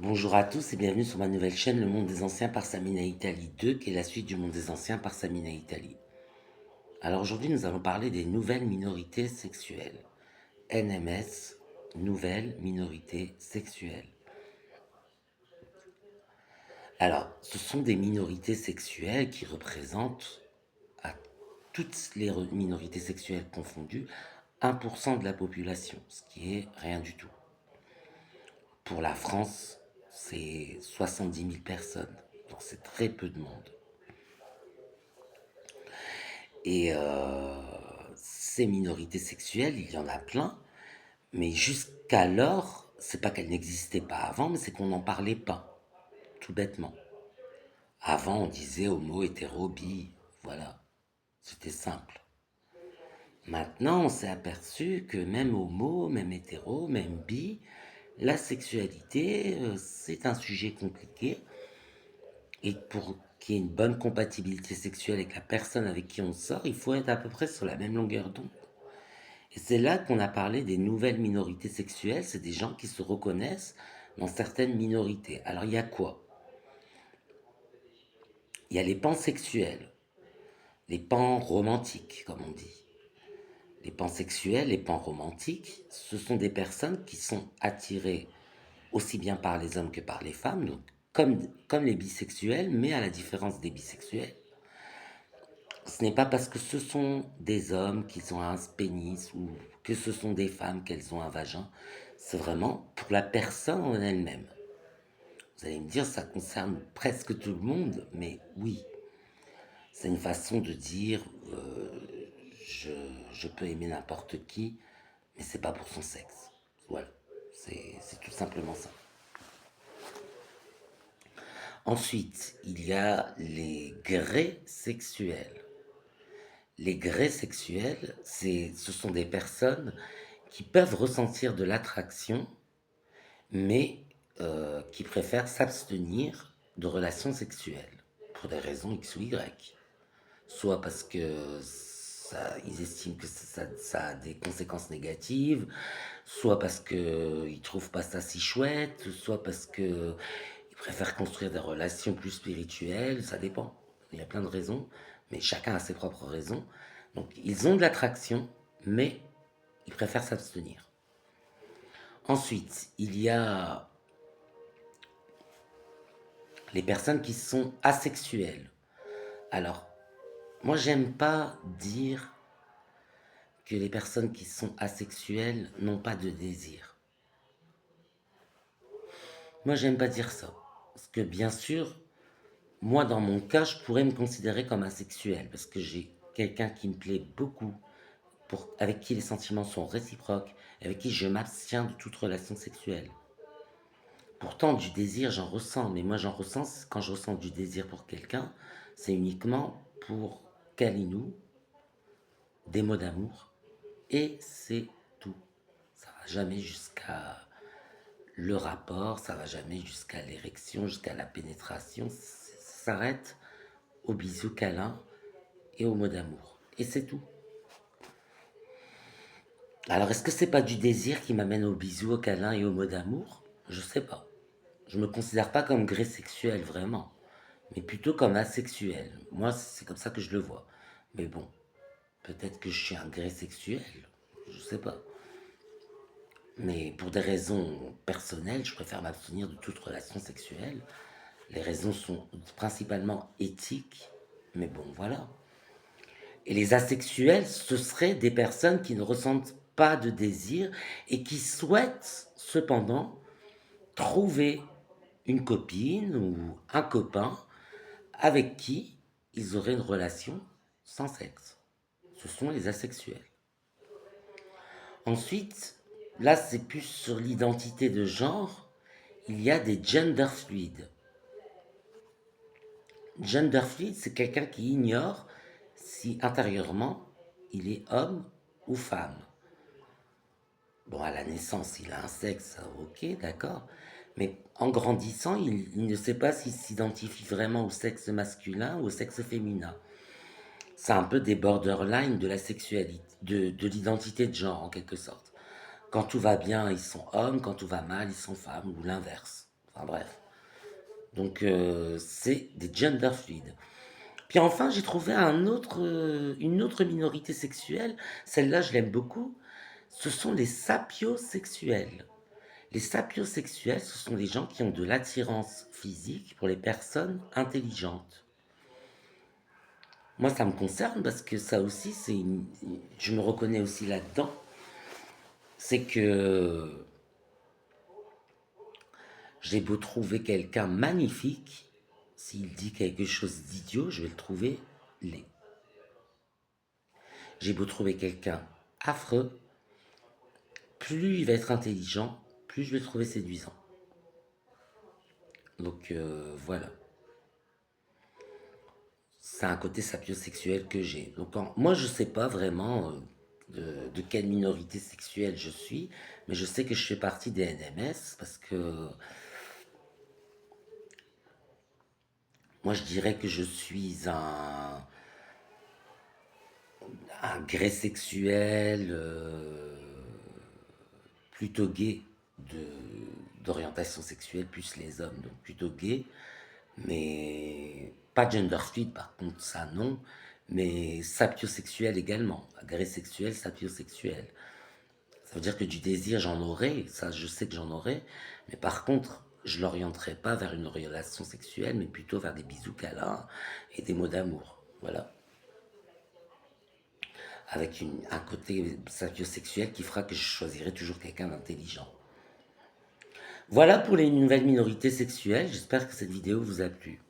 Bonjour à tous et bienvenue sur ma nouvelle chaîne Le Monde des Anciens par Samina Italie 2, qui est la suite du Monde des Anciens par Samina Italie. Alors aujourd'hui, nous allons parler des nouvelles minorités sexuelles. NMS, nouvelles minorités sexuelles. Alors, ce sont des minorités sexuelles qui représentent, à toutes les minorités sexuelles confondues, 1% de la population, ce qui est rien du tout. Pour la France, c'est 70 000 personnes, donc c'est très peu de monde. Et ces minorités sexuelles, il y en a plein, mais jusqu'alors, c'est pas qu'elles n'existaient pas avant, mais c'est qu'on n'en parlait pas, tout bêtement. Avant, on disait homo, hétéro, bi, voilà, c'était simple. Maintenant, on s'est aperçu que même homo, même hétéro, même bi, la sexualité, c'est un sujet compliqué, et pour qu'il y ait une bonne compatibilité sexuelle avec la personne avec qui on sort, il faut être à peu près sur la même longueur d'onde. Et c'est là qu'on a parlé des nouvelles minorités sexuelles, c'est des gens qui se reconnaissent dans certaines minorités. Alors il y a quoi? Il y a les pansexuels, les panromantiques, comme on dit. Les pansexuels, les panromantiques, ce sont des personnes qui sont attirées aussi bien par les hommes que par les femmes, donc comme les bisexuels, mais à la différence des bisexuels. Ce n'est pas parce que ce sont des hommes qu'ils ont un pénis ou que ce sont des femmes qu'elles ont un vagin. C'est vraiment pour la personne en elle-même. Vous allez me dire, ça concerne presque tout le monde, mais oui, c'est une façon de dire je, je peux aimer n'importe qui, mais c'est pas pour son sexe. Voilà, c'est tout simplement ça. Ensuite, il y a les grès sexuels. Les grès sexuels, ce sont des personnes qui peuvent ressentir de l'attraction, mais qui préfèrent s'abstenir de relations sexuelles, pour des raisons X ou Y. Soit parce que ils estiment que ça a des conséquences négatives, soit parce qu'ils ne trouvent pas ça si chouette, soit parce qu'ils préfèrent construire des relations plus spirituelles, ça dépend. Il y a plein de raisons, mais chacun a ses propres raisons. Donc ils ont de l'attraction, mais ils préfèrent s'abstenir. Ensuite, il y a les personnes qui sont asexuelles. Alors, moi, j'aime pas dire que les personnes qui sont asexuelles n'ont pas de désir. Moi, j'aime pas dire ça. Parce que bien sûr, moi, dans mon cas, je pourrais me considérer comme asexuel. Parce que j'ai quelqu'un qui me plaît beaucoup, avec qui les sentiments sont réciproques, avec qui je m'abstiens de toute relation sexuelle. Pourtant, du désir, j'en ressens. Mais moi, j'en ressens, quand je ressens du désir pour quelqu'un, c'est uniquement pour câlinou, des mots d'amour, et c'est tout. Ça va jamais jusqu'à le rapport, ça va jamais jusqu'à l'érection, jusqu'à la pénétration. Ça s'arrête au bisou câlin et au mot d'amour. Et c'est tout. Alors, est-ce que c'est pas du désir qui m'amène au bisou, au câlin et au mot d'amour? Je sais pas. Je me considère pas comme gré sexuel vraiment, mais plutôt comme asexuel. Moi, c'est comme ça que je le vois. Mais bon, peut-être que je suis un gré sexuel, je sais pas. Mais pour des raisons personnelles, je préfère m'abstenir de toute relation sexuelle. Les raisons sont principalement éthiques, mais bon, voilà. Et les asexuels, ce seraient des personnes qui ne ressentent pas de désir et qui souhaitent cependant trouver une copine ou un copain avec qui ils auraient une relation sans sexe. Ce sont les asexuels. Ensuite, là c'est plus sur l'identité de genre, il y a des gender fluides. Gender fluide, c'est quelqu'un qui ignore si intérieurement il est homme ou femme. Bon, à la naissance, il a un sexe, ok, d'accord. Mais en grandissant, il ne sait pas s'il s'identifie vraiment au sexe masculin ou au sexe féminin. C'est un peu des borderlines de la sexualité, de l'identité de genre en quelque sorte. Quand tout va bien, ils sont hommes, quand tout va mal, ils sont femmes, ou l'inverse. Enfin bref. Donc c'est des gender fluides. Puis enfin, j'ai trouvé une autre minorité sexuelle, celle-là je l'aime beaucoup, ce sont les sapiosexuels. Les sapiosexuels, ce sont des gens qui ont de l'attirance physique pour les personnes intelligentes. Moi, ça me concerne parce que ça aussi, je me reconnais aussi là-dedans. C'est que j'ai beau trouver quelqu'un magnifique, s'il dit quelque chose d'idiot, je vais le trouver laid. J'ai beau trouver quelqu'un affreux, plus il va être intelligent, plus je vais le trouver séduisant. Donc voilà, c'est un côté sapiosexuel que j'ai. Donc moi je sais pas vraiment de quelle minorité sexuelle je suis, mais je sais que je fais partie des NMS parce que moi je dirais que je suis un gré sexuel plutôt gay d'orientation sexuelle, plus les hommes, donc plutôt gay, mais pas gender fluid par contre, ça non, mais sapiosexuel également, agré sexuel, sapiosexuel. Ça veut dire que du désir j'en aurai, ça je sais que j'en aurai, mais par contre je l'orienterai pas vers une relation sexuelle, mais plutôt vers des bisous câlins et des mots d'amour. Voilà. Avec un côté sapiosexuel qui fera que je choisirai toujours quelqu'un d'intelligent. Voilà pour les nouvelles minorités sexuelles, j'espère que cette vidéo vous a plu.